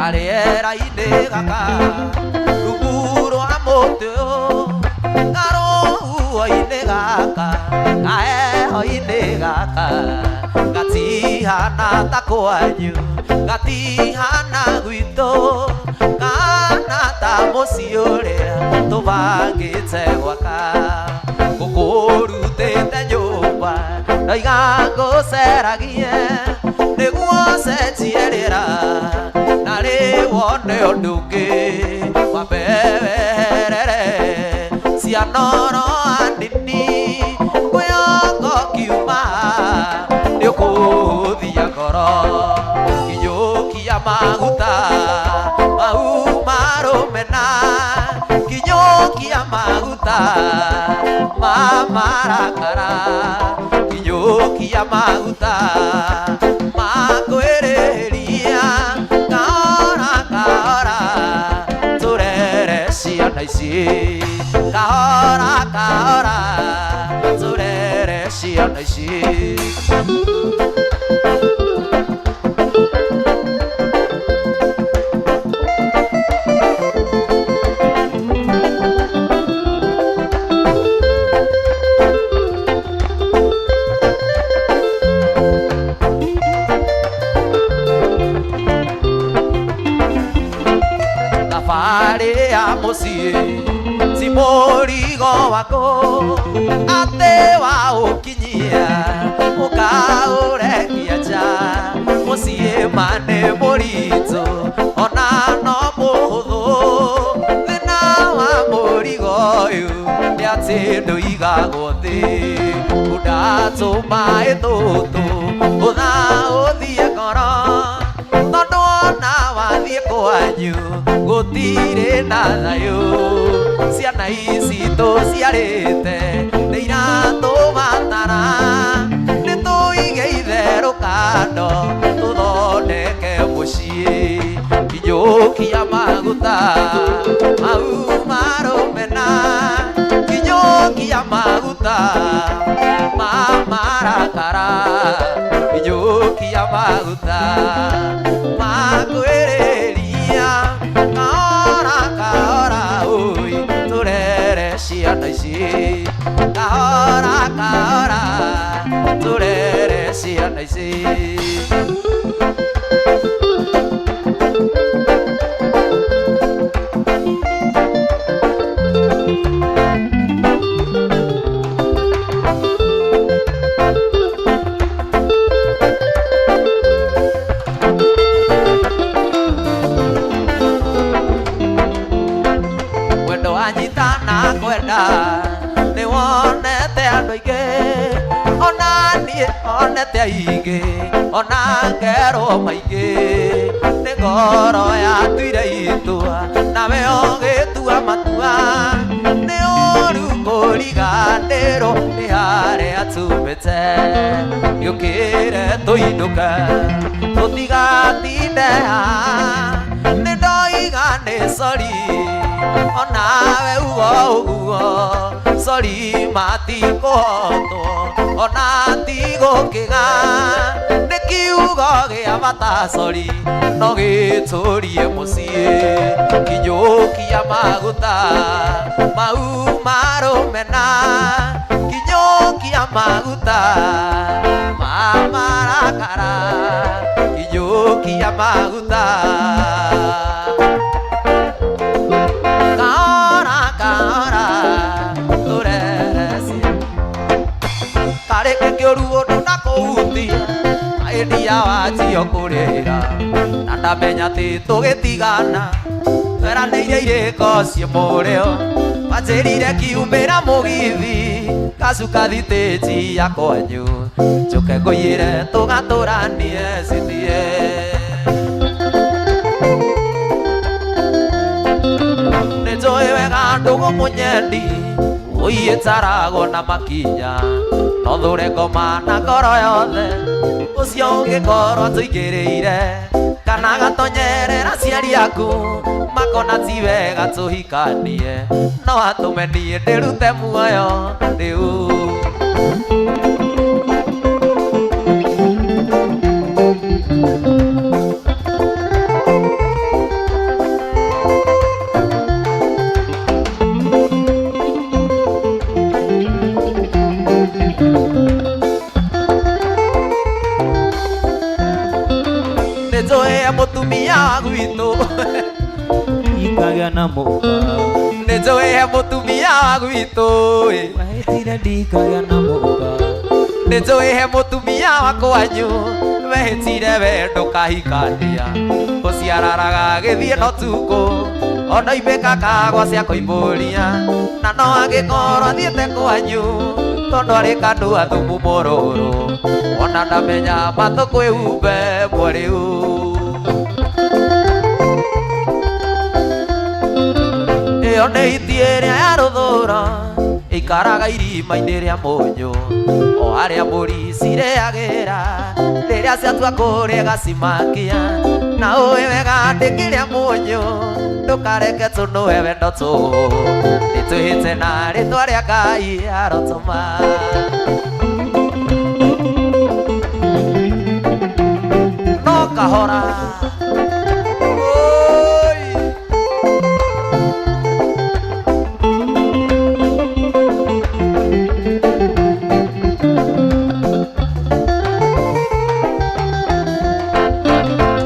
Karĩera-inĩ gaka rungu rwa mũtĩ karohuo-inĩ gaka kaheho-inĩ gaka gatihana ta kwanyu gatihana gwitũ kana ta mũciĩ ũrĩa tũbangĩte gwaka ngũkũrutĩte nyũmba ndoiga ngũceragie nĩguo cenjie rĩera na rĩu wone ũndũ ũngĩ wambe weherere cianoro anini kwĩongo kiuma nĩũkũhũthia ngoro kinyũkia maguta mau marũmena kinyũkia maguta ma marakara kinyũkia maguta ma kwĩrĩhĩria kahora kahora tũrere ciana ici kahora kahora tũrere ciana ici. Thabarĩ ya mũciĩ ti mũrigo wako atĩ waũkinyia ũkaũrekia nja mũciĩ ma nĩ mũritũ ona no mũhũthũ thĩna wa mũrigo ũyũ nĩ atĩ ndũigagwo thĩ ũndatũmaĩ tũtũ ũthiĩ ngoro tondũ ona wathiĩ kwanyu gũtirĩ na thayũ ciana ici tũciarĩte nĩ iratũbatara nĩ tũige itherũ kando tũthondeke mũciĩ kinyũkia maguta mau marũmena kinyũkia maguta ma marakara kinyũkia maguta ma kwĩrĩhĩria kahora kahora ũi tũrere ciana ici kahora kahora tũrere ciana ici. Nĩ wonete andũ aingĩ ona niĩ onete aingĩ ona ngerwo maingĩ nĩ ngoro yatuire itua nawe ũgĩtua matua nĩ ũru kũriganĩrwo nĩ harĩa tumĩte gĩũkĩre tũinũke tũtigatinde haha nĩ ndoiga nĩ sori onawe ugo ũguo sori matikũhotwo ona tigũkĩga nĩ kiugo gĩa bata sori no gĩtũrie mũciĩ kinyũkia maguta mau marũmena kinyũkia maguta ma marakara kinyũkia maguta kahora kahora tũrere kareke kĩũru ũndũ na kũhutia endia wanjio kũrĩra na ndamenya atĩ tũgĩtigana tweranĩire irĩko cia mũrĩo wanjĩrire kiumĩra mũgithi gacuka thitĩnji ya kwanyu njũke ngũiyĩre tũgatũranie citie nĩnjũĩ wega ndũgũ mũnyendi ũiyĩtaragwo na makinya no thũre ngoma na ngoro yothe ũcio ũngĩkorwo tũingĩrĩire kana gatonyerera ciari aku makona ti wega tũhikanie no atũme niĩ ndĩrute muoyo rĩu nĩnjũĩ mũtumia wa gwitũ ikagĩa na mũka nĩnjũĩ mũtumia wa gwitũ wahĩtire ndikagĩa na mũka nĩnjũĩ mũtumia wa kwanyu wehĩtire we ndũkahikania ũciararaga gĩthiĩ no tukũ ona imĩka kagwa cia kũimbũria na no angĩkorwo athiĩte kwanyu tondũ arĩ kandu athumu mũrũrũ ona ndamenya matũ kwĩhumbe mwarĩu ĩyo nĩ hiti ĩrĩa ya rũthũra ikaraga irima-inĩ rĩa mũnyũ o harĩa mbũri cirĩagĩra rĩrĩa ciatua kũrĩa gacimakia na ũĩ wega ndĩkĩrĩa mũnyũ ndũkareke tũnũhe wendo tũũ nĩtwĩhĩte na rĩtwa rĩa Ngai arotũma no kahora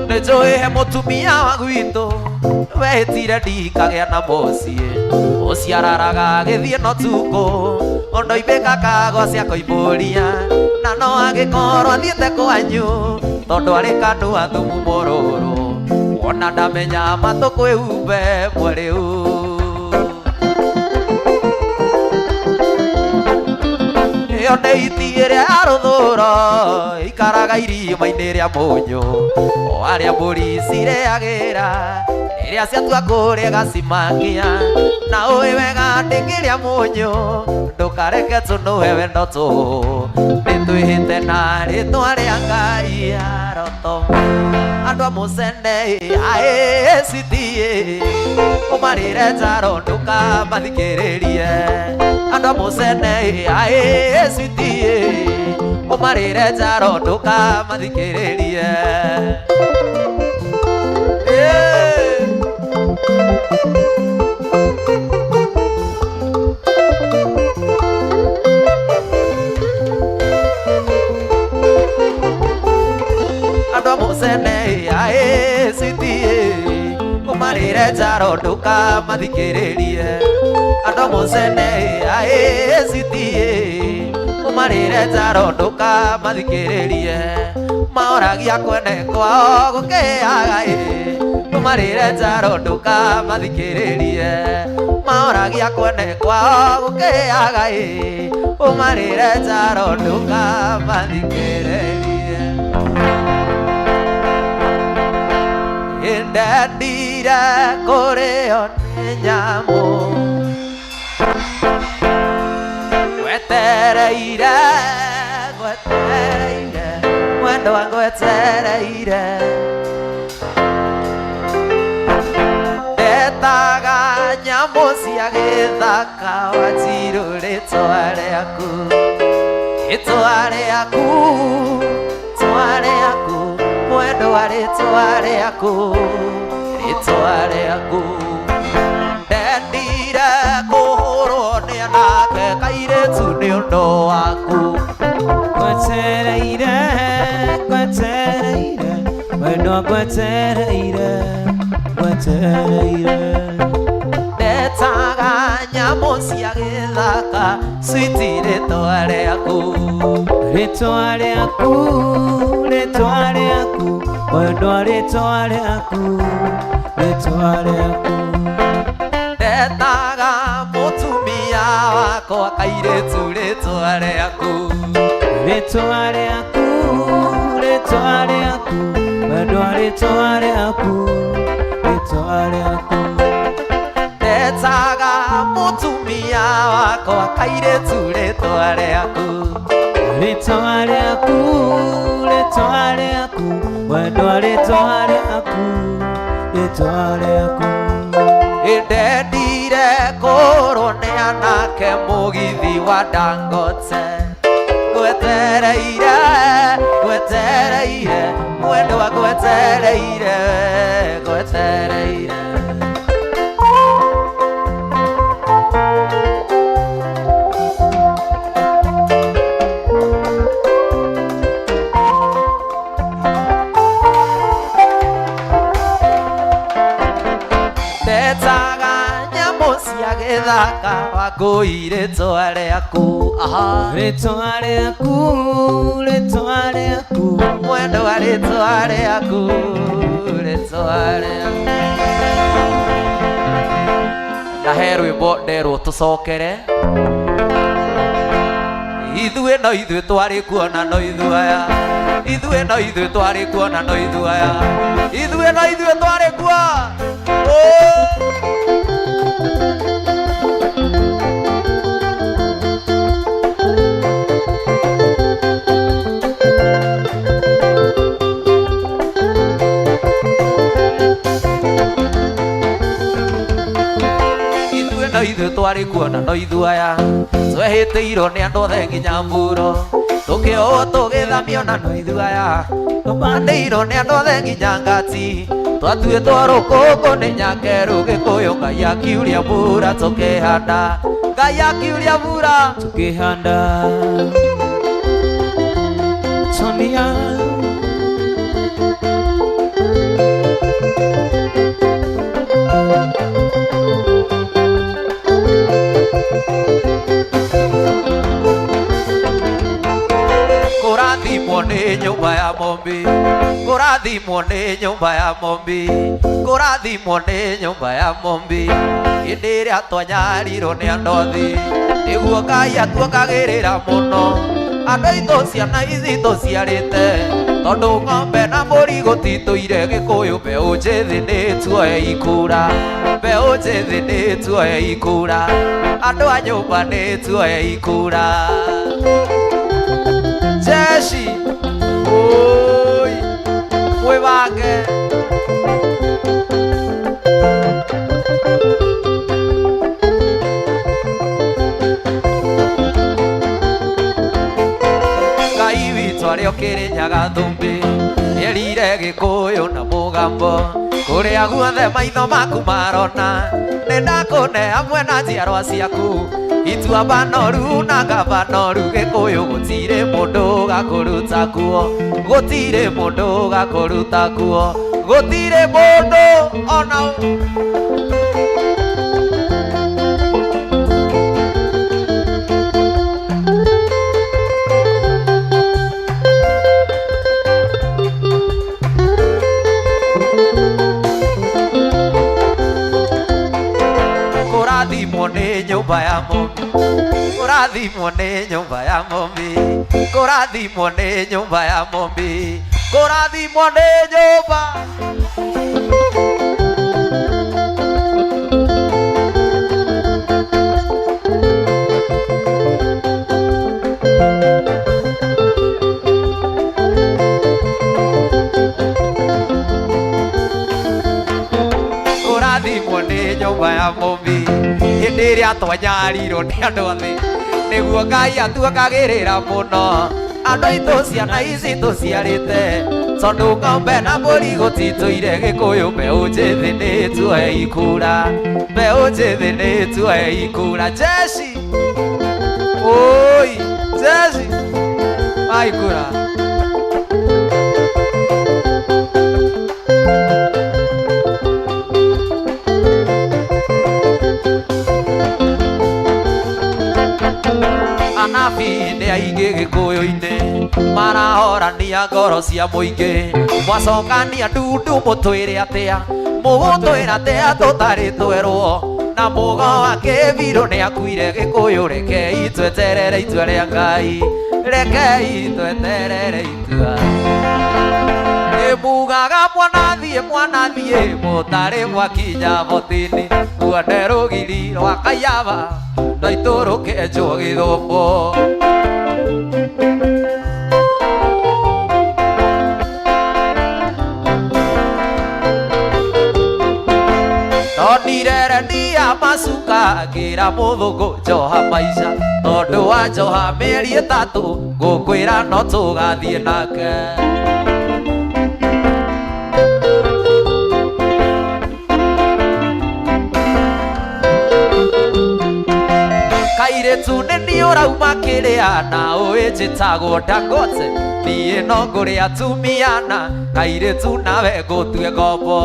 nĩnjũĩ mũtumia wa gwitũ wehĩtire ndikagĩa na mũciĩ ũciararaga gĩthiĩ no tukũ ona imĩka kagwa cia kũimbũria na no angĩkorwo athiĩte kwanyu tondũ arĩ kandu athumu mũrũrũ ona ndamenya matũ kwĩhumbe mwarĩu ĩyo nĩ hiti ĩrĩa ya rũthũra ikaraga irima-inĩ rĩa mũnyũ o harĩa mbũri cirĩagĩra rĩrĩa ciatua kũrĩa gacimakia na ũĩ wega ndĩkĩrĩa mũnyũ ndũkareke tũnũhe wendo tũũ nĩtwĩhĩte na rĩtwa rĩa Ngai arotoma andũ a mũcene aĩ citiĩ ũmarĩre njaro ndũkamathikĩrĩrie andũ a mũcene aĩ citiĩ ũmarĩre njaro ndũkamathikĩrĩrie andũ a mũcene aĩ citiĩ ũmarĩre njaro ndũkamathikĩrĩrie andũ a mũcene aĩ citiĩ ũmarĩre njaro ndũkamathikĩrĩrie maoragia kwene kwao gũkĩaga ũmarĩre njaro ndũkamathikĩrĩrie maoragia kwene kwao gũkĩaga ũmarĩre njaro ndũkamathikĩrĩrie ndendire kũrĩo nĩ nyamũ ngwetereire ngwetereire mwendwa ngwetereire ndetaga nyamũ cia gĩthaka Wanjiru rĩtwa rĩaku rĩtwa rĩaku rĩtwa rĩaku mwendwa rĩtwa rĩaku rĩtwa rĩaku ndendire kũhũrwo nĩ anake kairĩtu nĩ ũndũ waku ngwetereire ngwetereire mwendwa ngwetereire ngwetereire ndetaga nyamũ cia gĩthaka switi rĩtwa rĩaku rĩtwa rĩaku rĩtwa rĩaku mwendwa rĩtwa rĩaku rĩtwa rĩaku ndetaga mũtumia wakwa kairĩtu rĩtwa rĩaku rĩtwa rĩaku rĩtwa rĩaku mwendwa rĩtwa rĩaku rĩtwa rĩaku ndetaga mũtumia wakwa kairĩtu rĩtwa rĩaku rĩtwa rĩaku rĩtwa rĩaku mwendwa rĩtwa rĩaku rĩtwa rĩaku ndendire kũhũrwo nĩ anake mũgithi wa Dangote ngwetereire ngwetereire mwendwa ngwetereire ngwetereire thaka wakuire tware aku aha Retware aku Retware aku mwendo wa tware aku tware aku ndahe rwimbo nderwo tucokere ithuĩ no ithuĩ twarĩ kuona no ithuĩ aya ithuĩ no ithuĩ twarĩ kuona no ithuĩ aya ithuĩ no ithuĩ twarĩ kuo no ithuĩ twarĩ kuona no ithuĩ aya twehĩtĩirwo nĩ andũ othe nginya mburo tũkĩohwo tũgĩthamio na no ithuĩ aya tũmanĩirwo nĩ andũ othe nginya ngati twatuĩtwo rũkũngũ nĩ nyakerũ gĩkũyũ Ngai akiuria mbura tũkĩhanda Ngai akiuria mbura tukihanda Sonia kũrathimwo nĩ nyũmba ya mombi kũrathimwo nĩ nyũmba ya mombi kũrathimwo nĩ nyũmba ya mombi hĩndĩ ĩrĩa twanyarirwo nĩ andothi nĩguo Ngai atuongagĩrĩra mũno andũ aitũ ciana ici tũciarĩte tondũ ng'ombe na mbũri gũtitũire gĩkũyũ mbeũ njĩthĩ nĩ tuoye ikura mbeũ njĩthĩ nĩ tuoye ikura andũ a nyũmba nĩ tuoye ikura jeshi oi mwĩbange Ngai witũ arĩ o Kĩrĩnyaga thũmbĩ nĩerire gĩkũyũ na mũgambo kũrĩa guothe maitho maku marona nĩndakũne hamwe na njiarwa ciaku itua banoru na gabanoru gĩkũyũ gũtirĩ mũndũ gakũruta kuo gũtirĩ mũndũ gakũruta kuo gũtirĩ mũndũ ona kũrathimwo nĩ nyũmba ya mombi kũrathimwo nĩ nyũmba ya mombi kũrathimwo nĩ nyũmba ya mombi kũrathimwo nĩ nyũmba kũrathimwo nĩ nyũmba ya mombi hĩndĩ ĩrĩa twanyarirwo nĩ andũ athĩ nĩguo Ngai atuongagĩrĩra mũno andũ aitũ ciana ici tũciarĩte tondũ ng'ombe na mbũri gũtitũire gĩkũyũ mbeũ njĩthĩ nĩ tuoye ikura mbeũ njĩthĩ nĩ tuoye ikura jeshi oi jeshi aikura anabi nĩ aingĩ gĩkũyũ-inĩ marahorania ngoro cia mũingĩ mwacokania ndundu mũtwĩre atĩa mũgũtwĩra atĩa tũtarĩ twerwo na mũgo akĩbirwo nĩ akuire gĩkũyũ rekei tweterere itua rĩa Ngai rekei tweterere itua nĩmugaga mwanathiĩ mũtarĩ mwakinya boti-inĩ muone rũgiri rwa Kayaba no itũrũkenjwo gĩthũngũ tonire ndia macuka ngĩra mũthũngũ njoha maica tondũ wa njoha mĩeri ĩtatũ ngũkwĩra no tũgathiĩ nake kairĩtu nĩ niĩ ũrauma kĩrĩa na ũĩ njĩtagwo Dangote niĩ no ngũrĩa tumiana kairĩtu nawe ngũtue ngombo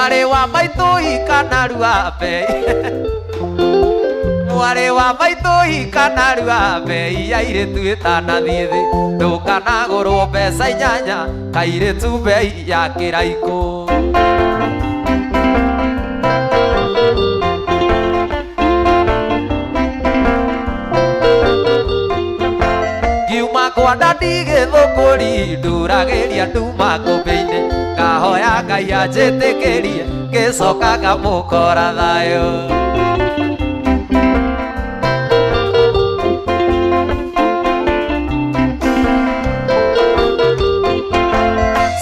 mwari wa maitũ ikanarua mbei mwari wa maitũ ikanarua mbei ya airĩtu ĩtanathiĩ thĩ ndũkanagũrwo mbeca 8 kairĩtu mbei ya kĩraikũ ngiuma kwa ndandi gĩthũkũri nduragĩria nduma ngũmbĩ-inĩ ngahoya Ngai anjĩtĩkĩrie ngĩcoka ngamũkora thayũ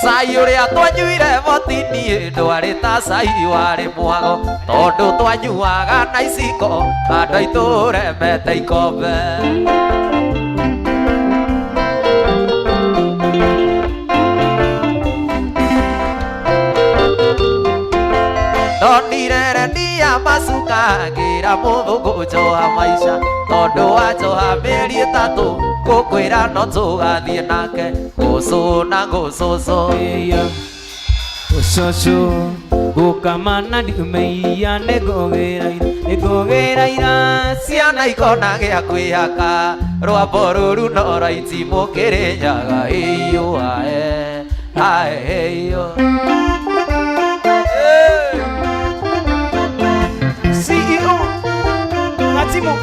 cai ũrĩa twanyuire voti-inĩ ndwarĩ ta cai warĩ mwago tondũ twanyuaga na iciko andũ aitũ remete ikombe ndonire rendia macuka ngĩra mũthũngũ njoha maica tondũ wa njoha mĩeri 3 ngũkwĩra no tũgathiĩ nake ngũcũ na ngũcũcũ Ushosho gukamana ndiumeia nĩngũgĩra ira ciana ikona gĩa kwĩhaka rwambo rũrũ no raiti mũkĩrĩnyaga ĩyũ ae ae CEO Gatimo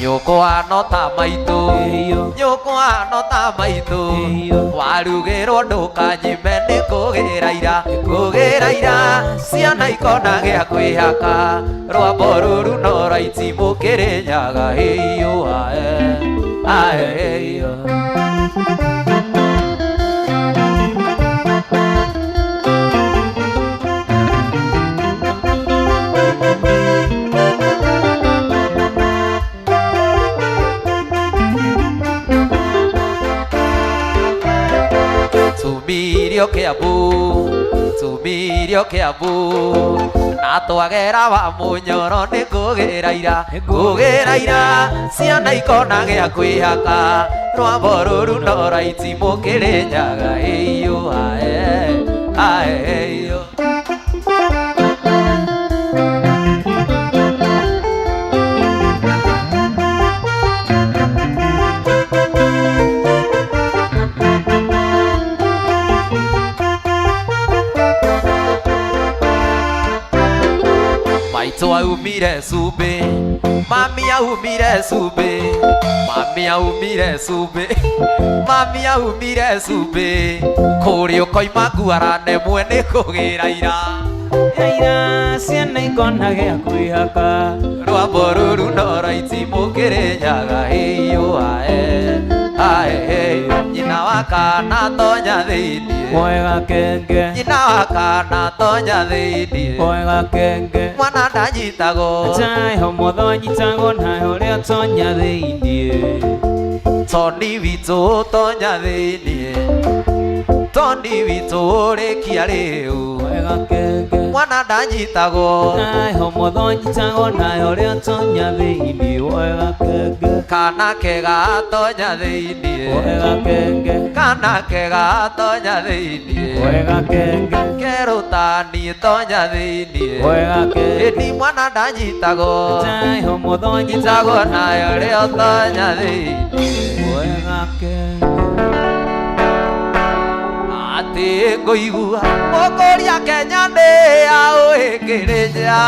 nyũkwa no ta maitũ nyũkwa no ta maitũ warugĩrwo ndũkanyime nĩngũgĩra ira ciana ikona gĩa kwĩhaka rwambo rũrũ no raiti mũkĩrĩnyaga ĩyũ ae ae tumirio Kiambu na twagera wa Munyoro nĩngũgĩra ira ciana ikona gĩa kwĩhaka rwambo rũrũ no raiti mũkĩrĩnyaga ĩyũ ae ae maitũ aumire cumbĩ mami aumire kũrĩa ũkoima nguara nemwe nĩngũgĩra ira ciana ikona gĩa kwĩhaka rwambo rũrũ no raiti mũkĩrĩnyaga ĩyũ ae ae nyina wa kana tonya thĩinĩ mwega kenge nyina wa kana tonya thĩinĩ mwega kenge mwana ndanyitagwo Jaiho motho nyitagwo nawe ũrĩa tonya thĩinĩ toni witũ tonya thĩinĩ toni witũ ũrĩkia rĩu mwega kenge mwana ndanyitagwo Jaiho motho nyitagwo nawe ũrĩa tonya thĩinĩ mwega kenge kana kega tonya thĩinĩ mwega kenge kana kega tonya thĩinĩ mwega kenge keruta niĩ tonya thĩinĩ mwega kenge ĩni mwana ndanyitagwo Jaiho motho nyitagwo nayo rĩo tonya thĩinĩ mwega kenge atĩ ngũigua mũkũria Kenya nĩ aũhĩkĩrĩria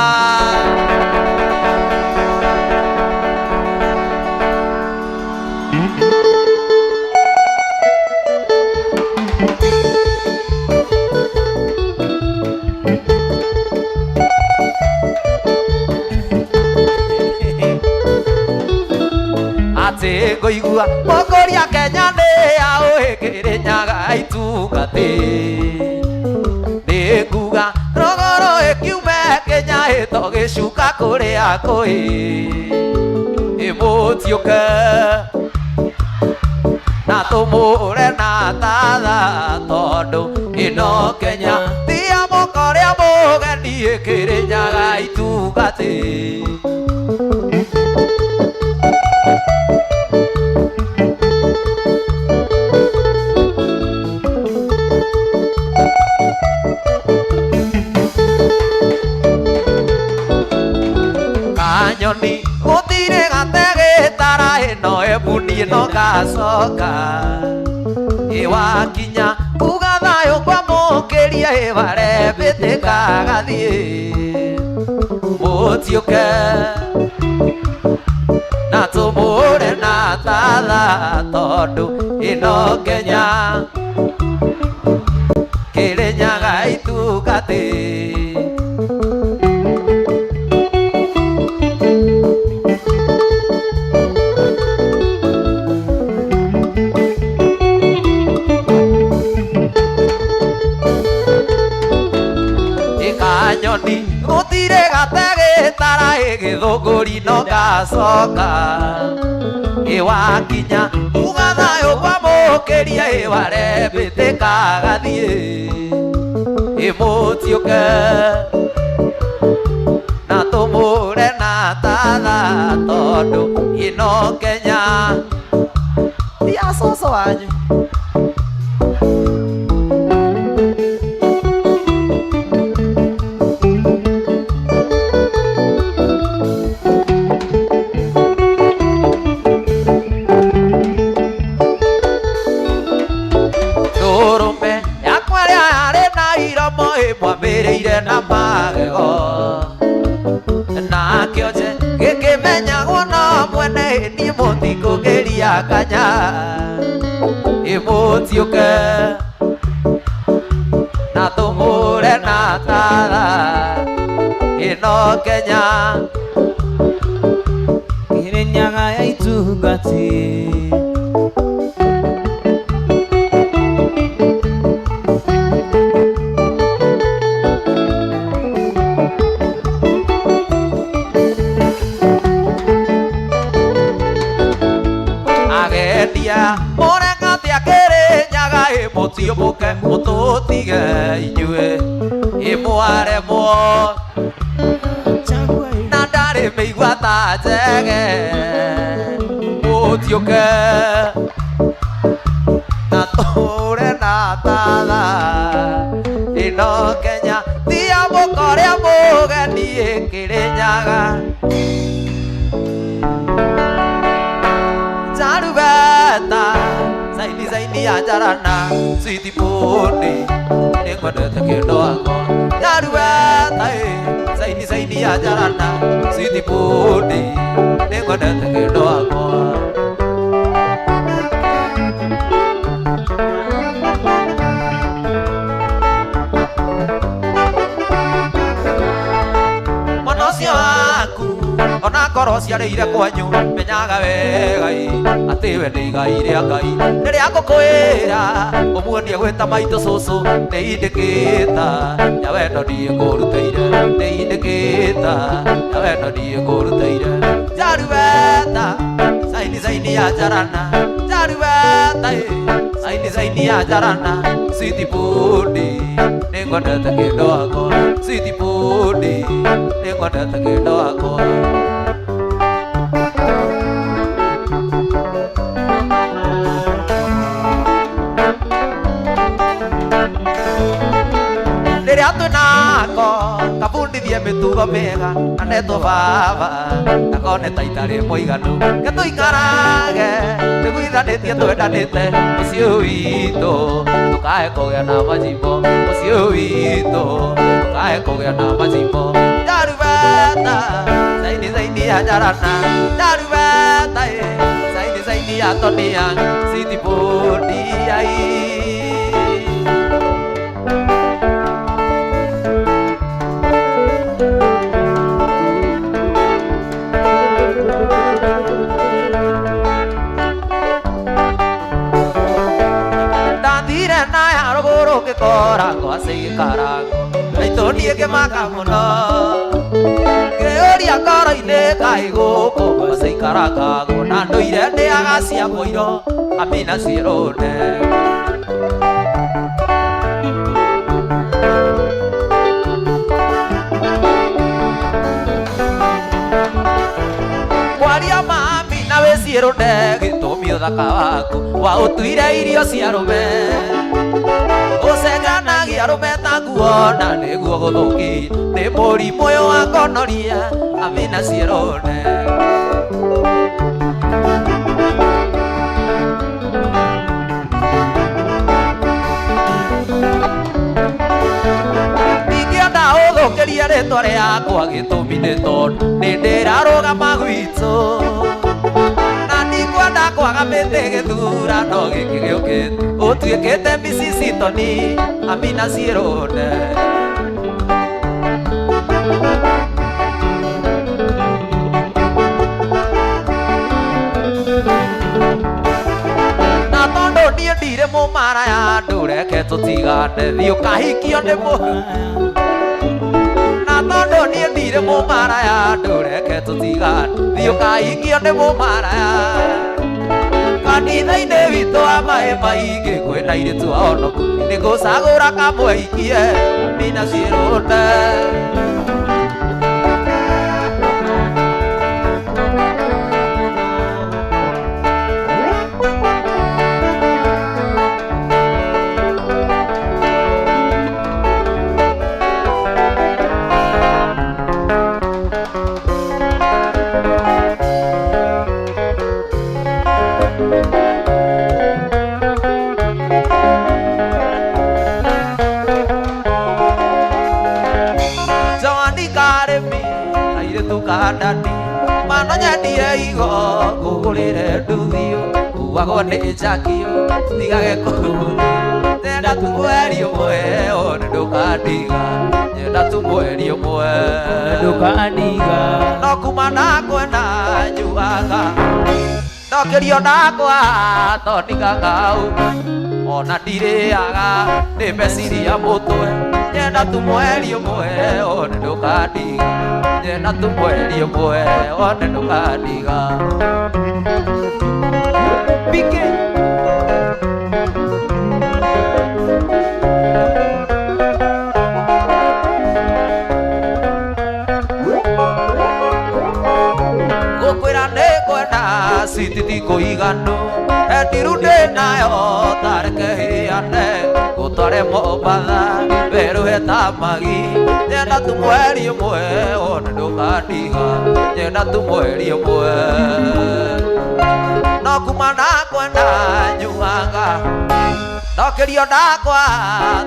atĩ ngũigua mũkũria Kenya nĩ aũhĩkĩrĩnyaga itungatĩ nĩnguga rũgũrũ ĩkiume Kenya ĩtogĩcuka kũrĩa kũĩ ĩmũtiũke na tũmũre na tatha tondũ ĩno Kenya ti ya mũkũrĩa mũgeni ĩkĩrĩnyaga itungatĩ ino gacoka iwakinya uga thayo kwamukiria ibare bitika gathie mutiuke na tumure na tatha tondu ino Kenya Kirinyaga itugati ikanyoni gutire gatege tara igithunguri no gacoka iwakinya uga thayo kwamukiria ibare bitika gathie imutiuke na tumure na tatha tondu ino Kenya ya soso wanyu mwambĩrĩire na magego na kĩonje gĩkĩmenyagwo no mwene niĩ mũtikũgeria kanya ĩmũtiũke na tũmũre na tatha ĩno Kenya Kirinyaga ya itugati Morengatia Kirinyaga imutiũmũke mũtũtige inyuĩ imwaremwo na ndarĩ mĩigua ta njege mũtiũke na tũre na tatha ĩno Kenya tia mũkorĩa mũgeni Kirinyaga Jarubeta zaini zaini ya jarana sweetie pony ningwendete kĩndo wako Jarubeta zaini zaini ya jarana sweetie pony ningwendete kĩndo wako mwana ũcio waku ona ngoro ciarĩire kwanyu menyaga wega atĩ we nĩ igai rĩa Ngai rĩrĩa ngũkwĩra ũmuonie gwĩta maitũ cũcũ nĩ indĩkĩta ya wendo niĩ ngũrutĩire nĩ indĩkĩta ya wendo niĩ ngũrutĩire Jarubeta zaini zaini ya jarana Jarubeta zaini zaini ya jarana sweetie pony nĩngwendete kĩndo wako sweetie pony nĩngwendete kĩndo wako rĩrĩa twĩnako kabundithie mĩtugo mĩega na netwo baba ndakone ta itarĩ mũiganu ketũikarage tũiguithanĩtie twendanĩte mũciĩ witũ tũkae kũgĩa na majimbo mũciĩ witũ tũkae kũgĩa na majimbo Jarubeta zaini zaini ya jarana Jarubeta zaini zaini ya tonia sweetie pony Korango asikarango aitonie kemaka muno Kĩũria ngoro-inĩ kaĩ gũkũ asikarangago na ndũire ndĩaga cia mũiro Amina ciĩrũne kwaria mami na wĩciĩrũne gĩtũmi ũthaka waku wa ũtuire irio cia rũme ũcenganagia rũme ta nguo na nĩguo gũthũki nĩ mũrimũ ũyũ wa gonorrhea Amina ciĩrũne rĩtwa rĩakwa gĩtũmi nĩ tondũ nĩ ndĩrarũgama gwitũ na ndikwenda kwaga mĩtĩ gĩthurano gĩkĩ gĩũkĩte ũtuĩkĩte Mississitoni Amina Ciĩrũnde na tondũ niĩ ndirĩ mũmaraya andũ reke tũtigane thiĩ ũkahikio nĩ mũhu na tondũ niĩ ndirĩ mũmaraya andũ reke tũtigane thiĩ ũkahikio nĩ mũmaraya kanitha-inĩ witũ wa Maĩ Maingĩ kwĩna airĩtu ahonoku nĩ ngũcagũra kamwe hikie Amina Ciĩrũnde Dadi mano nyendie igo ngũgũrĩre nduthio kuagwo nĩ njakio tigage kũhũthia tenda tu mweri ũmwe one ndũkandiga nyenda tu mweri ũmwe ndũkandiga no kuma nakwenda njugaga ndokĩrio nakwa tondigaga ona ndirĩaga nĩ meciria mũtwe nyenda tu mweri ũmwe one ndũkandiga nyenda tu mweri ũmwe one ndũkandiga Pike gũkwĩra nĩ kwenda cititi kũiganu endiru ndĩ nayo tareke hĩane gũtware Mombatha werũhe ta magi nyenda tu mweri ũmwe one ndũkandiga nyenda tu mweri ũmwe no kuma nakwenda nyuaga ndokĩrio ndakwa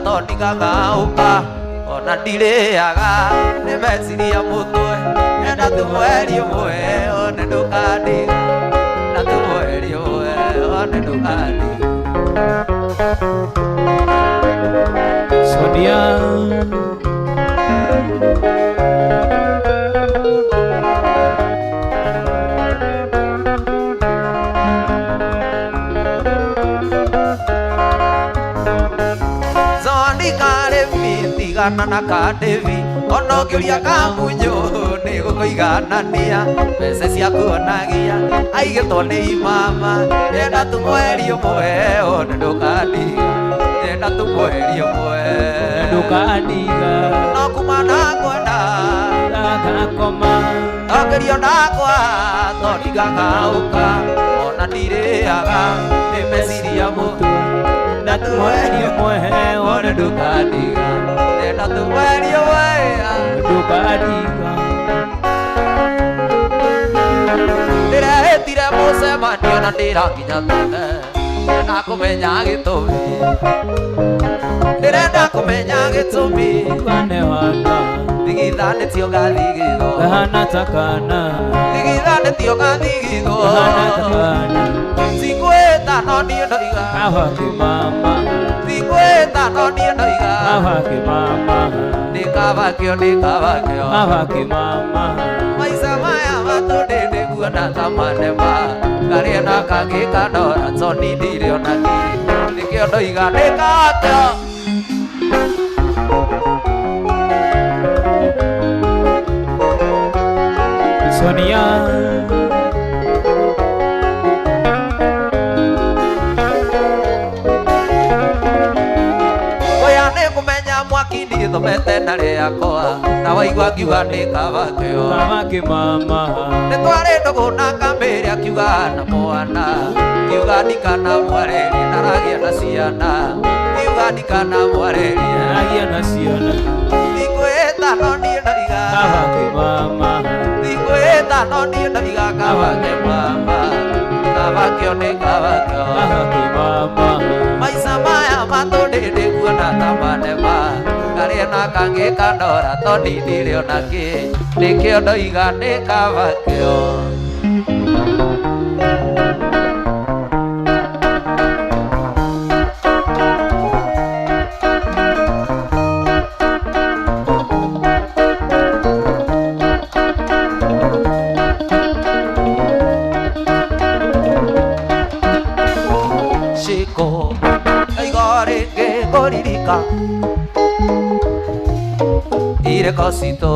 tondigaga ũka ona ndirĩaga nĩ meciria mũtwe nyenda tu mweri ũmwe one ndũkandiga na tu mweri ũmwe one ndũkandiga Sonia tigana na kadevi ono ngĩũria kamunyo nĩ gũkũiganania mbeca cia kuonagia aigĩtwo nĩ imama nyenda tu mweri ũmwe one ndũkandiga nyenda tu mweri ũmwe ndũkandiga no kuma nakwenda ndagakoma ndokĩrio ndakwa tondigaga ũka ona ndirĩaga nĩ meciria mũtwe na tu mweri ũmwe one ndũkandiga nyenda tu mweri ũmwe ndũkandiga ndĩrehĩtire mũcemanio na ndĩrakinya tene ndĩrenda kũmenya gĩtũmi ndĩrenda kũmenya gĩtũmi kanehana thigithanĩtio gathigithwo kahana ta kana thigithanĩtio gathigithwo kahana ta kana Singweta no niĩ ndoiga kawa kĩmama Singweta no niĩ ndoiga kawa kĩmama nĩ kavakio kawa kĩmama maica maya matũ ndĩndĩ guona ta manema karĩa na kangĩ kanora toni ndirĩ ona kiri nĩkĩo ndoiga nĩ kakĩo Sonia oya nĩ kũmenya mwaki ndithomete na rĩakwa na waigua akiuga nĩ kavakĩo kawa kĩmama nĩ twarĩ ndũgũ na kamĩrĩ akiuga na mwana kiuga ndikana mwareri naragia na ciana kiuga ndikana mwareri naragia na ciana Singweta no niĩ ndoiga kawa kĩmama Singweta no niĩ ndoiga kawa kĩmama kavakĩo nĩ kavakĩo kawa kĩmama maica maya matũ ndĩndĩ guona ta manema karĩa na kange kandora toni ndirio nake nikio ndoiga nikavakio ire cosito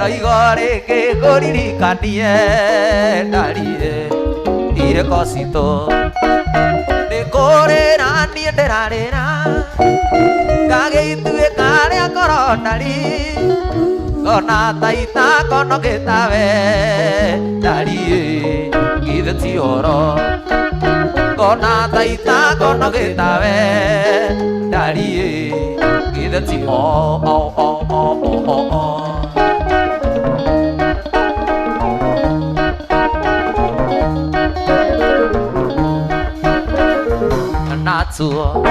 aigore que goririka nie darie ire cosito de corera nie derarera kage itue kare akoronari kona taita kono ketave darie gideti oro kona taita kono ketave darie gideti Natsuo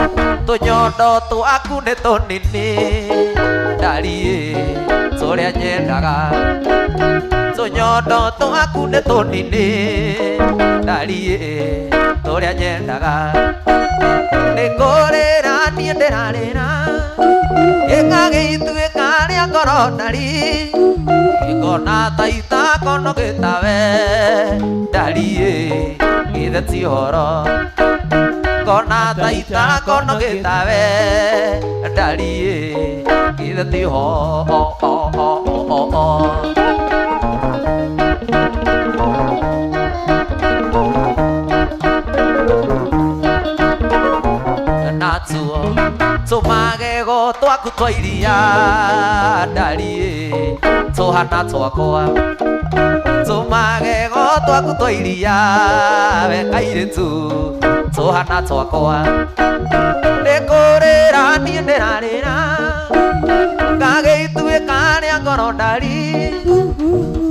to nyondo to aku ne to nini darie soria nyendaga to nyondo to aku ne to nini darie soria nyendaga ne korera ni nderarera ekage itue kare akoronari ikona taita kono getave darie githeti oro kona taita kono getave darie githeti Natsuo tumagego twaku twa iria darie tuhana twakwa tumagego twaku twa iria wekairetu tuhana twakwa nekorera nie nderarera kage itue kare ngoro ndari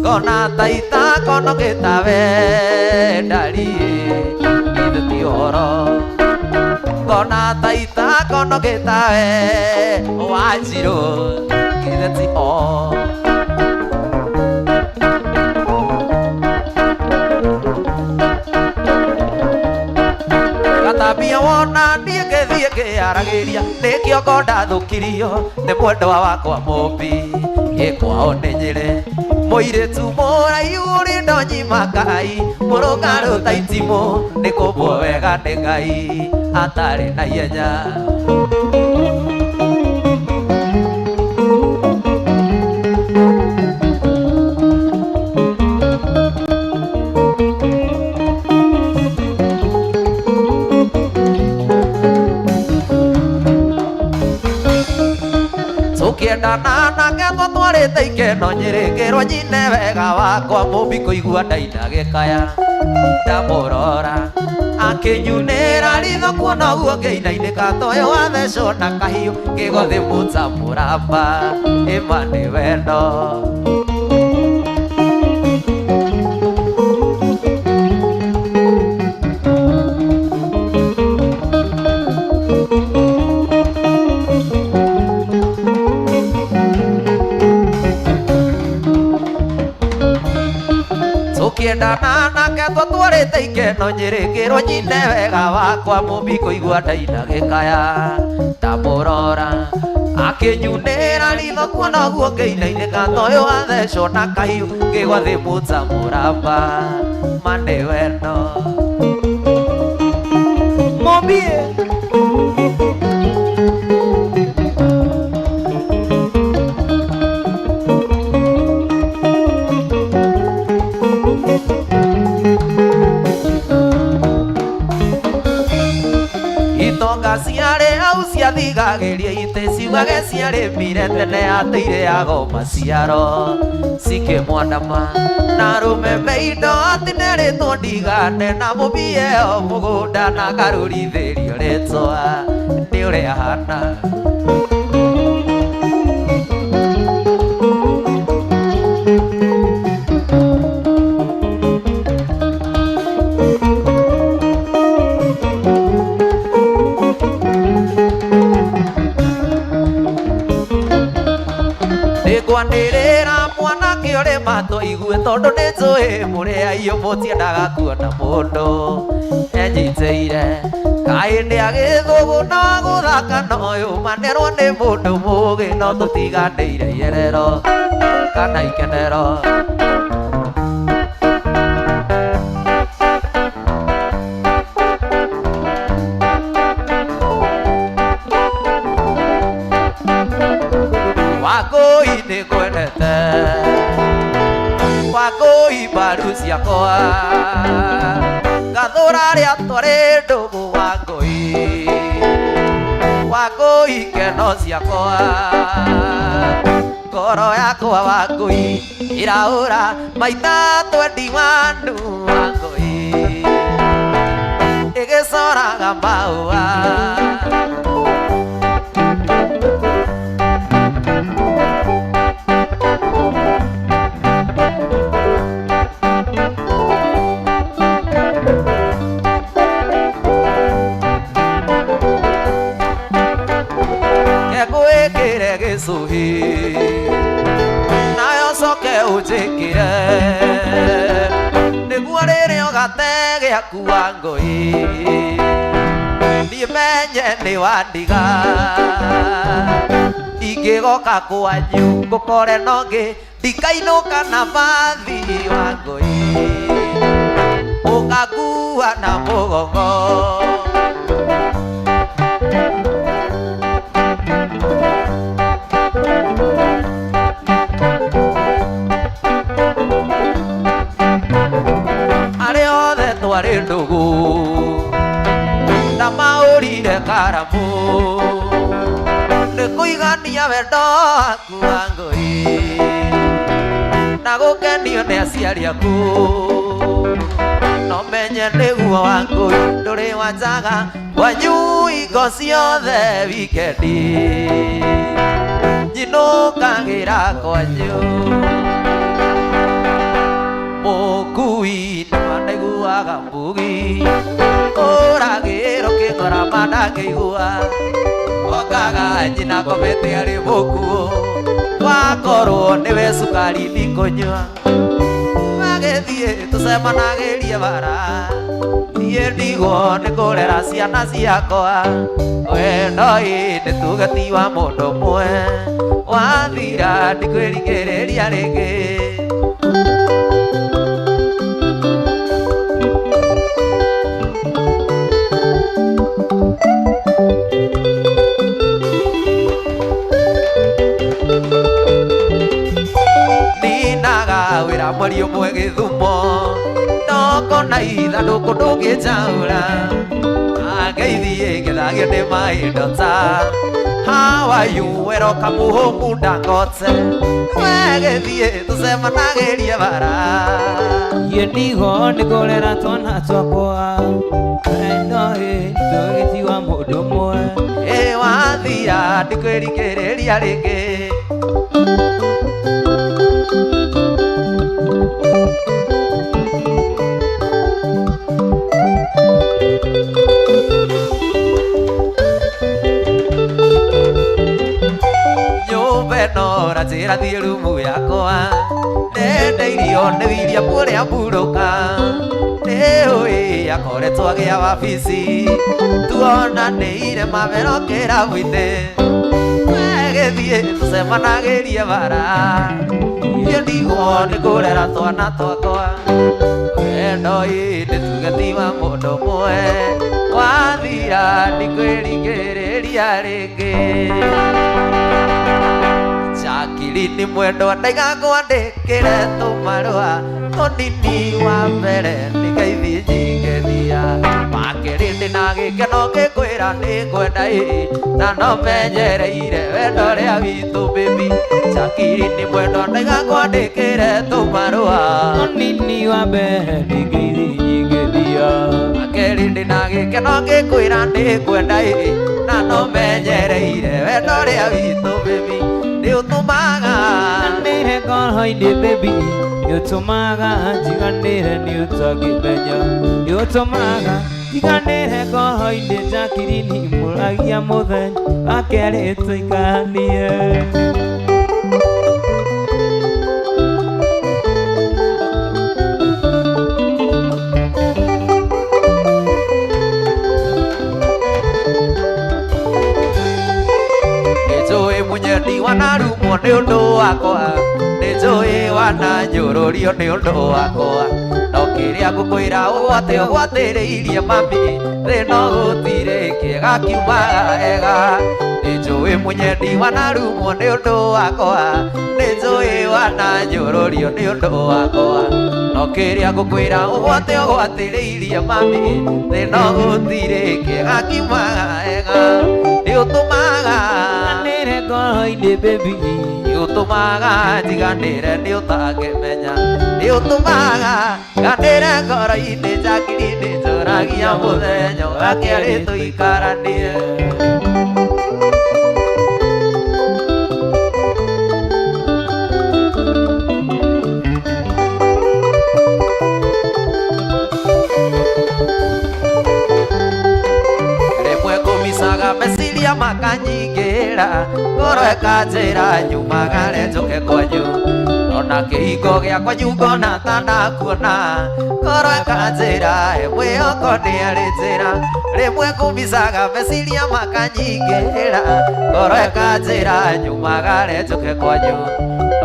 kona taita kono getave darie githeti oro kona taita kono getae wajiro githeti katabia wona nie gethie kiaragiria nikio konda thukirio ni mwendwa wakwa mumbi gikwao ni nyire muiritu muraihu uri ndonyi makai murugaru taitimu nikumbwo wega ni ngai atari na ihenya tukiendana nake tũtwarĩte ikeno nyĩrĩngĩrwo nyine wega wakwa mũmbi kũigua ndainagĩkaya ndamũrora akĩnyunĩra ritho kuona guo ngĩinainĩka toyo wathecwo na kahiũ kĩgothi mũtamũramba ĩma nĩ wendo tukiendana nake tũtwarĩte ikeno nyĩrĩngĩrwo nyine wega wakwa mũmbi kũigua ndainagĩkaya ndamũrora akĩnyunĩra ritho kuona guo ngĩinainĩka toyo wathecwo na kahiũ kĩgwathĩ mũtamũramba ma nĩ wendo mũmbi ciarĩ au ciathigagĩria itĩ ciugage ciarĩmire tene atĩire yago maciaro cikĩmwandama na rũmeme indo atinĩrĩtwo ndigane na mũmbie o mũgũnda na ngarũrithĩrio rĩtwa nĩ ũrĩa hana twanĩrĩra mwanake ũrĩ matũ igue tondũ nĩ njũĩ mũrĩa mũtiendaga kuona mũndũ enyitĩire kaĩ nĩ agĩthũgũ na wa gũthaka na ũyũ manerwo nĩ mũndũ mũgĩ no tũtiganĩire yerero kana ikenero Wangũi nĩ kwendete Wangũi mbaru ciakwa ngathũra rĩa twarĩ ndũgũ Wangũi Wangũi ngeno ciakwa ngoro yakwa Wangũi ĩraũra maita 21 Wangũi ĩgĩcoraga maũa Gĩcũhĩ nayo coke ũnjĩkĩre nĩguo rĩrĩa ũgate gĩaku Wangũi niĩ menye nĩ wandiga ingĩgoka kwanyu ngũkore nongĩ ndikainũka na bathi Wangũi ũkakua na mũgongo twarĩ ndũgũ na maũrire karamu nĩ kũigania wendo waku Wangũi na gũkenio nĩ aciari aku no menye nĩguo Wangũi ndũrĩ wanjaga kwanyu hingo ciothe wikendi nyinũkagĩra kwanyu mũkui nĩwandaiguaga mbugi ũragĩrwo kĩng'ora ndangĩigua okaga nyina komete arĩ mũkuũ wakorwo nĩwe cukari ndikũnyua agĩthiĩ tũcemanagĩrie bara niĩ ndigwo nĩ kũrera ciana ciakwa wendo nĩ tugati wa mũndũ ũmwe wathira ndikwĩringĩrĩria rĩngĩ wĩra mweri ũmwe Gĩthumo ndokona ithandũkũ ndũngĩnjaũra angeithiĩ ngethagio nĩ maindo ta how are you welcome home Dangote wegĩthiĩ tũcemanagĩrie bara Niĩ ndigwo nĩ kũrera twana twakwa wendo tũgĩti wa mũndũ ũmwe wathira ndikwĩringĩrĩria rĩngĩ Nora njĩra thiĩ rumu yakwa ndendeirio nĩ William ũrĩa mburũka nĩũĩ akoretwo agĩa wabici tuonanĩire mavero kĩrabu-inĩ wegĩthiĩ tũcemanagĩrie bara niĩ ndigwo nĩ kũrera twana twakwa wendo nĩ tugati wa mũndũ ũmwe wathira ndikwĩringĩrĩria rĩngĩ Akili ni mwendo ndaiga ngwandĩkĩre tũmarũa mũnini wa mbere nĩngeithie njingĩthia makĩrĩ ndĩna gĩkeno ngĩkwĩra nĩ ngwenda na no menyereire wendo rĩa witũ baby Akili ni mwendo ndaiga ngwandĩkĩre tũmarũa mũnini wa mbere nĩngeithie njingĩthia makĩrĩ ndĩna gĩkeno ngĩkwĩra nĩ ngwenda na no menyereire wendo rĩa witũ baby Nĩũtũmaga njiganĩre ngoro-inĩ baby nĩũtũmaga njiganĩre nĩũtangĩmenya nĩũtũmaga njiganĩre ngoro-inĩ Jacqueline mũragia mũthenya wa kerĩ tũikanie nĩ ũndũ wakwa nĩ njũĩ wananyũrũrio nĩ ũndũ wakwa no kĩrĩa ngũkwĩra ũgwatĩrĩirie mami thĩ no gũtirĩ kĩega kiumaga wega nĩ njũĩ mũnyendi wanarumwo nĩ ũndũ wakwa nĩ njũĩ wananyũrũrio nĩ ũndũ wakwa no kĩrĩa ngũkwĩra ũgwatĩrĩirie mami thĩ no gũtirĩ kĩega kiumaga wega nĩ ũtũmaga nganĩre ngoro-inĩ baby nĩ ũtũmaga njiganĩre nĩ ũtangĩmenya nĩ ũtũmaga nganĩre ngoro-inĩ njakiri-inĩ njũragia mũthenya ũgakĩarĩ tũikaranie meciria makanyingĩra ngoro ĩkanjĩra nyumagare njũke kwanyu ona kĩhingo gĩakwa ngona ta ndakuona ngoro ĩkanjĩra mwĩhoko nĩarĩ njĩra rĩmwe ngũmicaga meciria makanyingĩra ngoro ĩkanjĩra nyumagare njũke kwanyu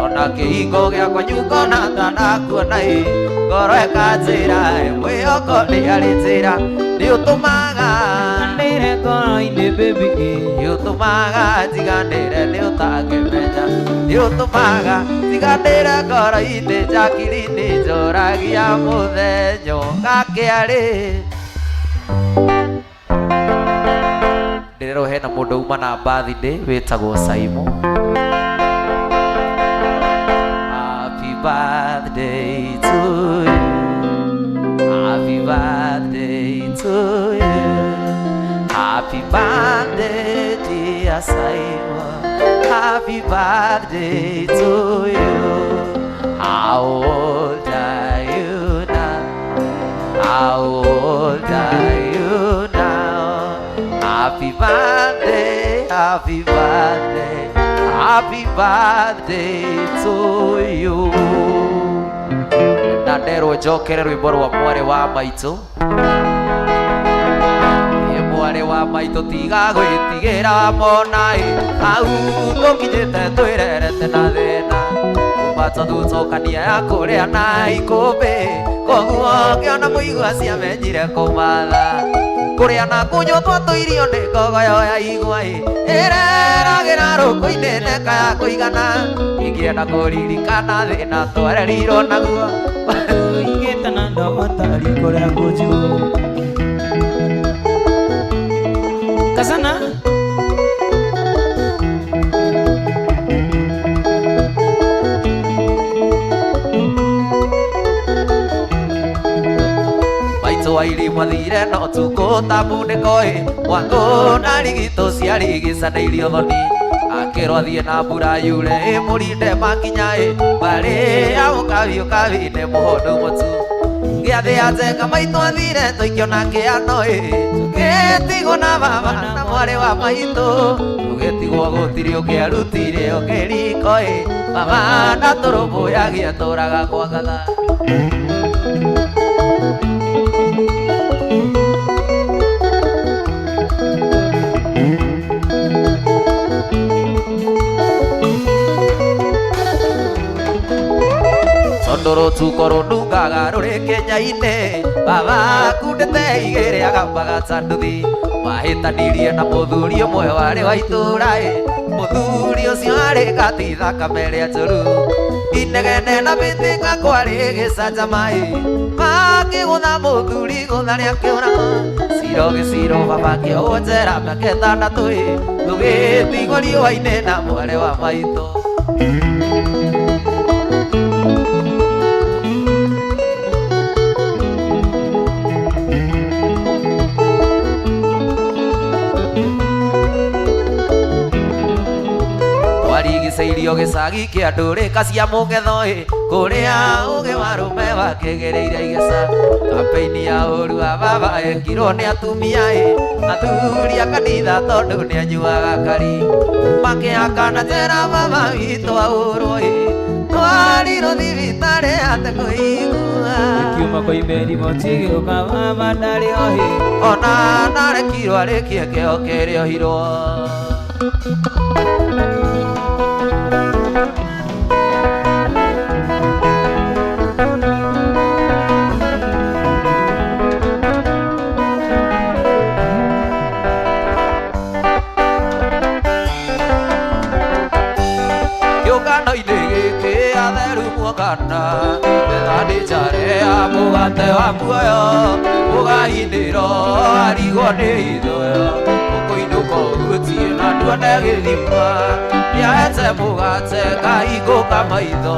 ona kĩhingo gĩakwa ngona ta ndakuona ngoro ĩkanjĩra mwĩhoko nĩarĩ njĩra nĩ ũtũmaga nganĩre ngoro-inĩ baby nĩ ũtũmaga njiganĩre nĩ ũtangĩmenya nĩ ũtũmaga njiganĩre ngoro-inĩ njakiri-inĩ njũragia mũthenya ũgakĩarĩ ndĩrerwo hena mũndũ uma na birthday wĩtagwo Saimo happy birthday to you happy birthday to you happy birthday dear Simon happy birthday to you how old are you now how old are you now happy birthday happy birthday happy birthday to you na nderwo njokere rwĩmbo rwa mwarĩ wa maitũ mwarĩ wa maitũ tiga gwĩtigĩra mona hau tũkinyĩte twĩrerete na thĩna kuma tũthutũkania ya kũrĩa na ikũmbĩ koguo ngĩona mũigua ciamenyire kũmatha kũrĩa na kũnyua twatũirio nĩ ngogoyo ya igua ĩreragĩra rũkũ-inĩ neka ya kũigana ingĩenda kũririkana thĩna twarerirwo naguo igĩtana ndogotari kũrĩa kũnjigũ Kasana maitũ wa irima thire no tukũ tambunĩko mwango na rigitũ ciarĩ gĩcanĩirio thoni akĩrwo athiĩ na mbura yure mũrinde makinya mbarĩ ya ũkabi mũhũndũ mũtu gĩathĩ ya njenga maitũ athire tũikio na kĩano tũgĩtigwo na baba na mwarĩ wa maitũ tũgĩtigwo gũtirĩ ũngĩarutire ũkĩriko baba ndatũrũmbũyagia tũraga kwa gatha tondũ rũtuko rũnungaga rũrĩ Kenya-inĩ baba kundĩte igĩrĩ agambaga tanduthi wahĩtanirie na mũthuri ũmwe warĩ wa itũũra mũthuri ũcio arĩ gati thakame rĩa njũru inegene na mĩtĩka kwarĩ gĩcanjama makĩgũtha mũthuri gũtha rĩakĩũra ciro gĩciro baba kĩohwo njera mĩaka ĩtandatũ tũgĩtigwo riũa-inĩ na mwarĩ wa maitũ warigicĩirio gĩcagi kĩa ndũrĩka cia mũgetho kũrĩa ũgĩ wa rũme wakĩgereire igeca kampeini ya ũru wa baba ekirwo nĩ atumia athuri a kanitha tondũ nĩ anyuaga kari makĩhakana njera baba witũ aũrwo twarirwo thibitarĩ ate kũigua kiuma koime riboti gĩũka baba ndarĩ ohi ona narekirwo arĩkie kĩo kĩrĩa ohirwo Kana Tadi cari amu kate amu yo Buka indiro arigo neido yo Buku inuko uti na dua negi lima Ya ete buka te kaiko kamaido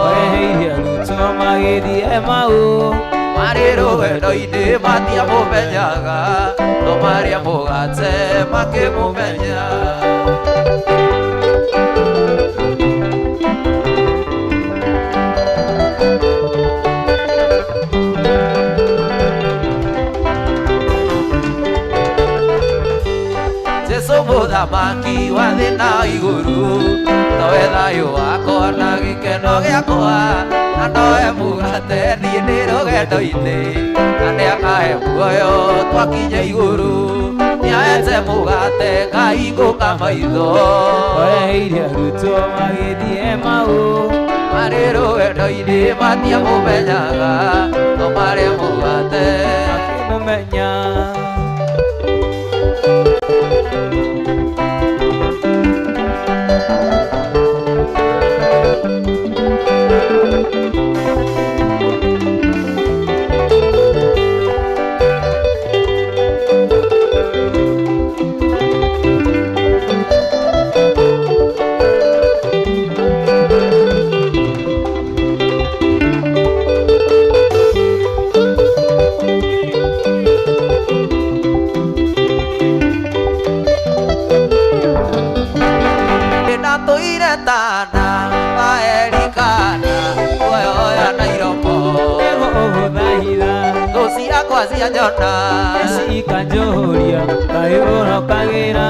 Hei luto magedi emau Mariro edo ide mati amu menyaga No mari amu kate make mu menyaga Maki wathina iguru nowe thayo wakwa na gikeno giakwa na nowe mugate nie ndi rugendo-ini na niakahe muoyo twakinya iguru niahete mugate kahingũka maitho oreheire arutwo magĩthiĩ mau marĩ rũgendo-ini matiamũmenyaga no marĩ mugate makĩmũmenya Sikanjoria kaihũro kagĩra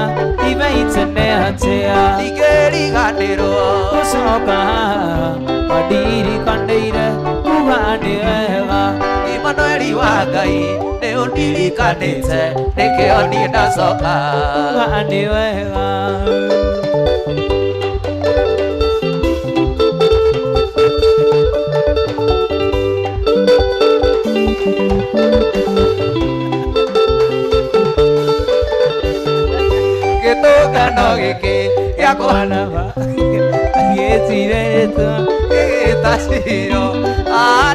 ibe itene hatea ikĩriganĩrwo gũcoka haha mandirikanĩire kuga nĩ wega Imanueli wa Ngai nĩ ũndirikanĩte nĩkĩo niĩ ndacoka kuga nĩ wega gĩtũngano gĩkĩ gĩa kwanaba agĩtire rĩtwa gĩgĩtaciro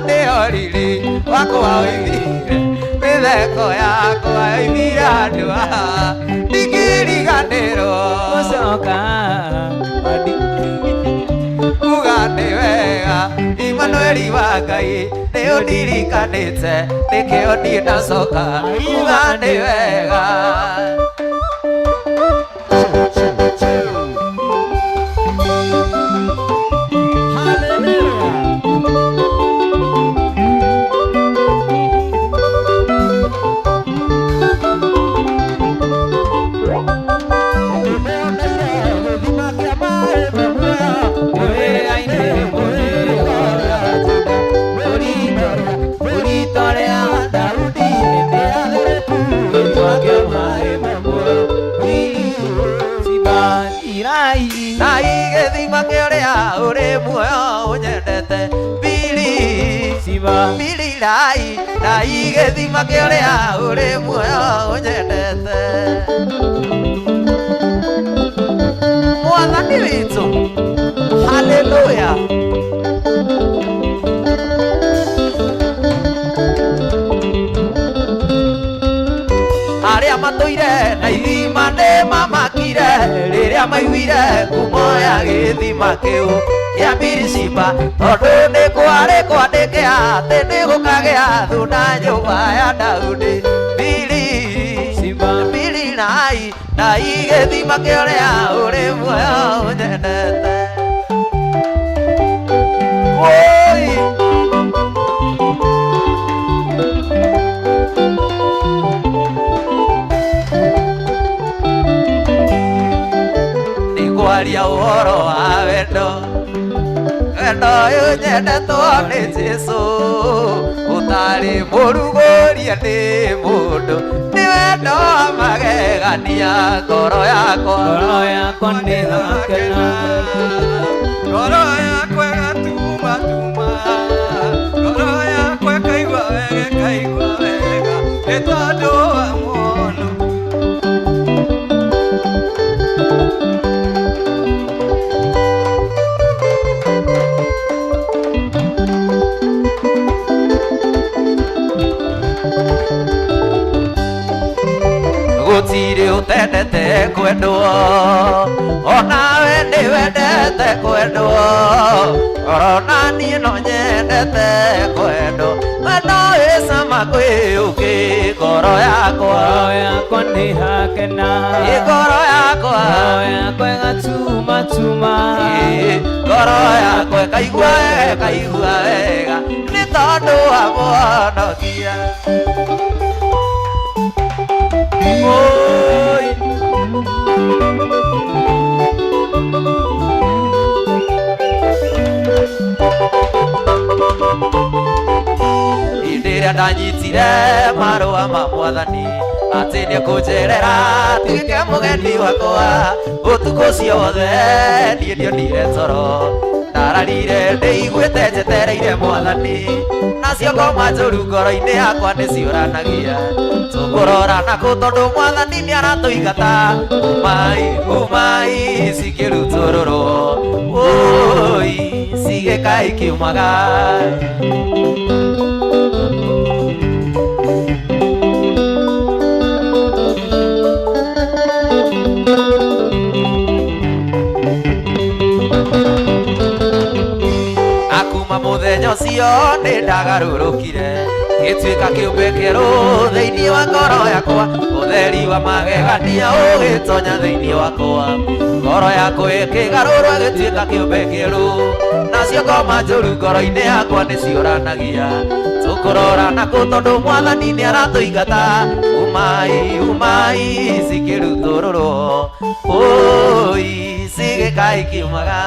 nĩ oriri wakwa ũigire mĩtheko yakwa yoimire handũ haha ndingĩriganĩrwo gũcoka kuga nĩ wega Imanueli wa Ngai nĩ ũndirikanĩte nĩkĩo niĩ ndacoka kuga nĩ wega na igĩthima kĩrĩa ũrĩ muoyo ũnyendete Mwathani witũ haleluya arĩa matũire na ithima nĩ mamakire rĩrĩa maiguire ngumo ya gĩthima kĩu kĩa Birishiba tondũ nĩ kwarĩ kwandĩke atĩ nĩ gũkagĩa thuna nyũmba ya Daudi Birinai na igĩthima kĩrĩa ũrĩ muoyo ũnyendete nĩ kwaria ũhoro wa wendo wendo ũyũ nyendetwo nĩ Jesũ ũtarĩ mũrugũrie nĩ mũndũ nĩ wendo wa magegania ngoro yakwa nĩ gakena ngoro yakwa gatuma tuma ngoro yakwa kaigua wega nĩ tondũ wa mũno gũtirĩ ũtendete kwendwo onawe nĩ wendete kwendwo orona niĩ no nyendete kwendwo wendo wĩ cama kwĩũkĩ ngoro yakwa nĩ hakena ngoro yakwa ĩgatuma tuma ngoro yakwa ĩkaigua wega nĩ tondũ wa Mũhonokia hĩndĩ ĩrĩa ndanyitire marũa ma Mwathani atĩ nĩ kũnjerera tuĩke mũgeni wakwa ũtukũ ũcio wothe niĩ ndionire toro ndararire ndĩiguĩte njetereire Mwathani nacio ngoma njũru ngoro-inĩ yakwa nĩ ciũranagia tũkũrora nakũ tondũ Mwathani nĩ aratũingata umai cikĩrutũrũrwo oi cigĩkaĩ kiumaga mũthenya ũcio nĩ ndagarũrũkire gĩtuĩka kĩũmbe kĩerũ thĩinĩ wa ngoro yakwa ũtheri wa magegania ũgĩtonya thĩinĩ wakwa ngoro yakwa ĩkĩgarũrwo gĩtuĩka kĩũmbe kĩerũ nacio ngoma njũru ngoro-inĩ yakwa nĩ ciũranagia tũkũrora nakũ tondũ Mwathani nĩ aratũingata umai cikĩrutũrũrwo oi cigĩkaĩ kiumaga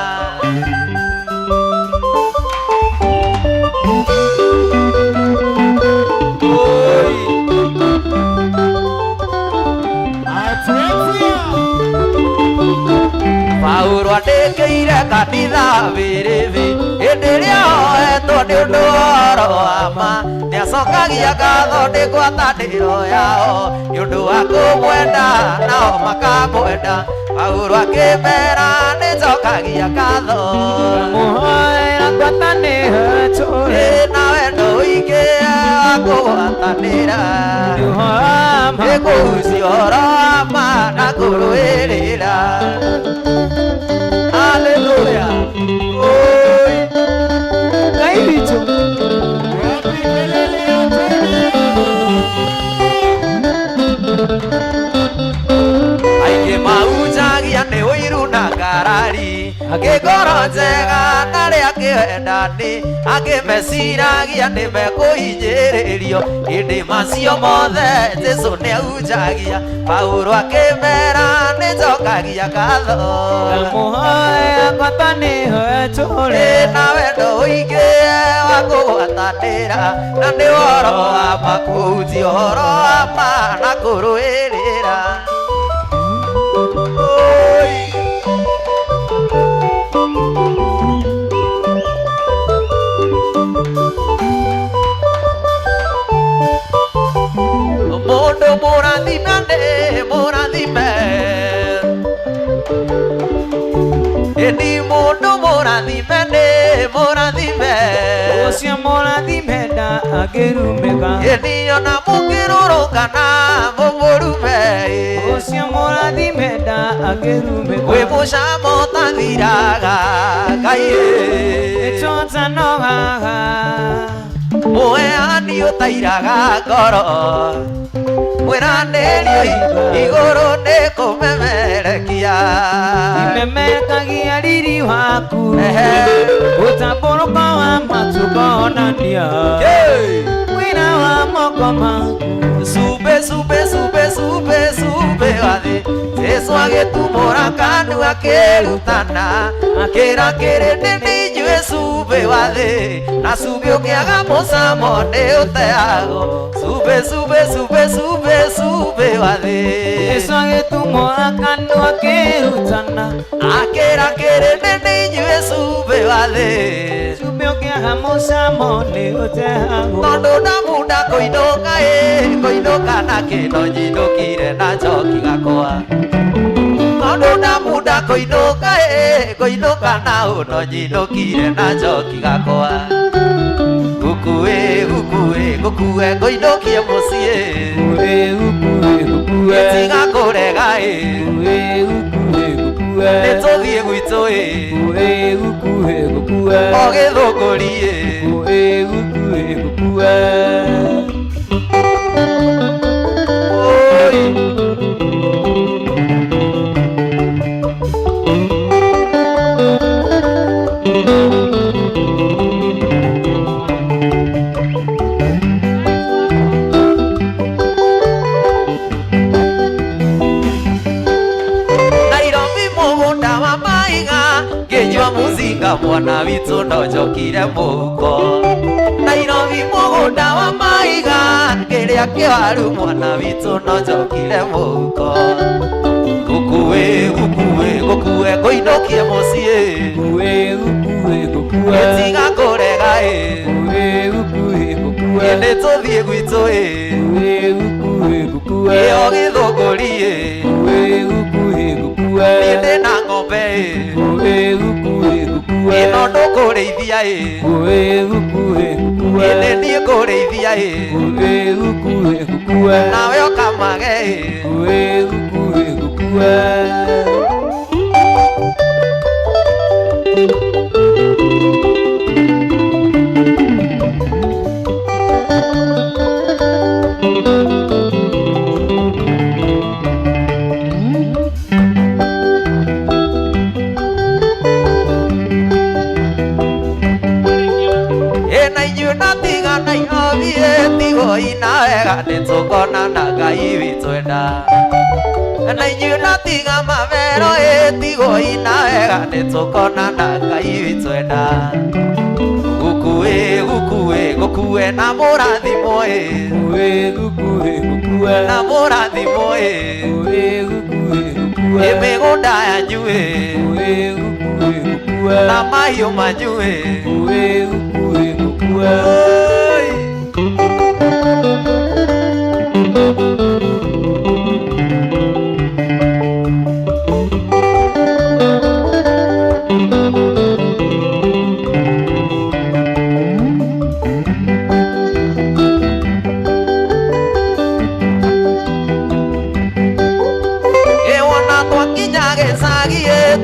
Paulo andĩkĩire kanitha bĩrĩbĩ hĩndĩ ĩrĩa oetwo nĩ ũndũ woro wa ma nĩ acokagia ngatho nĩ ngwatanĩro yao nĩ ũndũ wa kũmwenda nao makamwenda Paulo akĩmera nĩ njokagia ngatho mũhoera ngwatanĩro tũrĩ na wendo ũingĩ wa kũgwatanĩra nĩ kũhucia ũhoro wa ma na kũrũĩrĩra Haleluya oi kairicho aingĩ maunjagia nĩ ũiru na ngarari angĩ ngoro njega na rĩa kĩwendani angĩ meciragia nĩ mekũhinyĩrĩrio hĩndĩ macio mothe Jesũ nĩ ahunjagia Paulo akĩmera nĩ njokagia ngatho mũhoera ngwatanĩro tũrĩ na wendo ũingĩ wa kũgwatanĩra na nĩ ũhoro wa ma kũhutia ũhoro wa ma na kũrũĩrĩra mũndũ mũrathime nĩ mũrathime ĩni mũndũ mũrathime nĩ mũrathime ũcio mũrathime ndangĩrumĩka ĩni ona mũngĩrũrũkana mũmũrume ũcio mũrathime ndangĩrumĩka wĩ mũcamo ũtathiraga Ngai ĩtotanogaga mũheani ũtairaga ngoro mwĩranĩrio igũrũ nĩ kũmemerekia imemekagia riri waku ũtambũrũko wa matukũonania wĩra wa moko maku sube wa thĩ Jesũ agĩtumũra kandu akĩrutana akĩra kĩrĩndĩ nĩ inyuĩ sube wa thĩ na sube ũkĩaga mũcamo nĩ ũteagwo sube wa thĩ Jesũ agĩtumũra kandu akĩrutana akĩra kĩrĩndĩ nĩ inyuĩ sube wale Chumiokia hamusamo ni utehamu Tondo na muda koinoka na kino nyinukire na njoki gakwa Tondo na muda koinoka na uno nyinukire na njoki gakwa Gukue koinokie mucie Getiga kurega Nitũthiĩ gwitũ Ogĩthũngũrie Mwana witũ no njokire mũhuko Nairobi mũgũnda wa maiga kĩrĩa kĩwaru mwana witũ no njokire mũhuko Gũkue ngũinũkie mũciĩ Gĩtiga kũrega Nĩtũthiĩ gwitũ Gĩo gĩthũngũrie Niĩ ndĩna ng'ombe Ĩno ndũkũrĩithia Ĩnĩ niĩ kũrĩithia Nawe ũkamage Nĩtũkona na Ngai witũ enda Na inyuĩ natiga mavero Tigo ina wega Nĩtũkona na Ngai witũ enda Gũkue na mũrathimo Na mũrathimo Mĩgũnda yanyu Na mahiũ manyu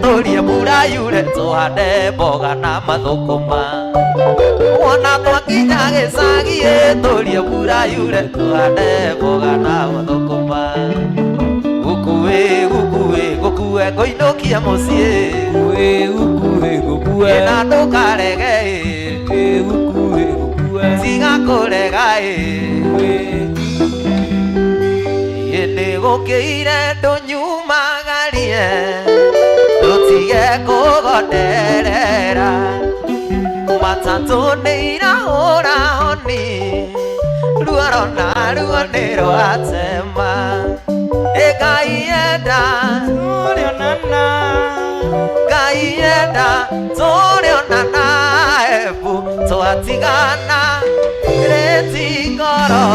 Tũrie mbura yure tũhande mboga na mathũkũma Wona twakinya gĩcagi tũrie mbura yure tũhande mboga na mathũkũma Gũkue ngũinũkie mũciĩ Na ndũkarege Tiga kũrega Nĩgũkĩire ndũnyumagarie Tũtige kũgoterera Matatũ nĩirahũra honi Ruoro na ruo nĩrwatema Ngai enda tũrĩonana Ebu twatigana Rĩti ngoro